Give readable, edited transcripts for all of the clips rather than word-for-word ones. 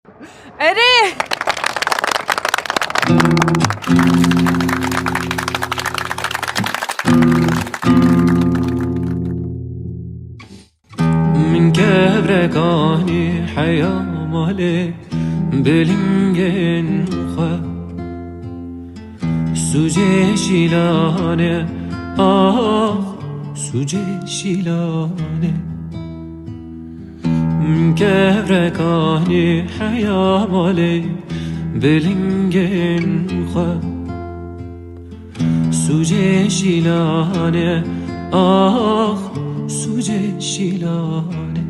اره من كبركاني حياة مالي بلنجن خوا سوجي شيلاني سوجي شيلاني من كبركاني حياة مالي بلنجن خوا سوجي شيلاني سوجي شيلاني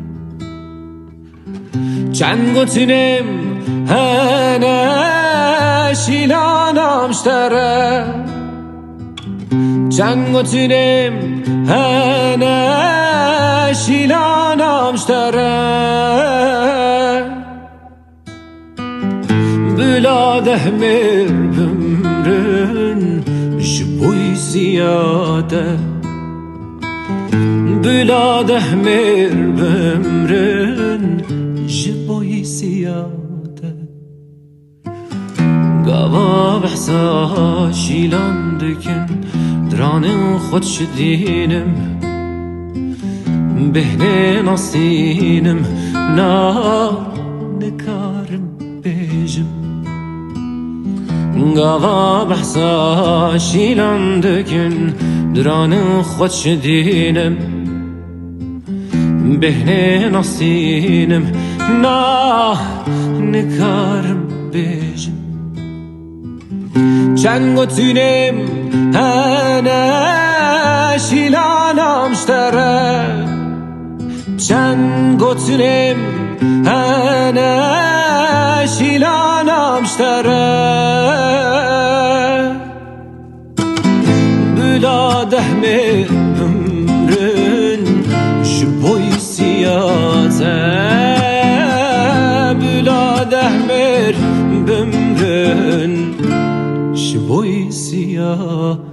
چند گوتنم هنه شیلانم شتره چند گوتنم هنه شیلانم شتره بلاده مر بمرن جبوی زیاده بلاده مر بمرن جبوی زیاده قوا بحسا شیلان دکن درانم خود شدینم بهنه نصینم نکارم بیجم قوا بحسا شیلان دکن درانم خود شدینم بهنه نصینم نکارم بیجم چند گوتنم هنه شیلانم شتره چند گوتنم هنه شیلانم شتره بلاده ممرن جبوی سیاته بلاده مر بمرن شبوی سیاته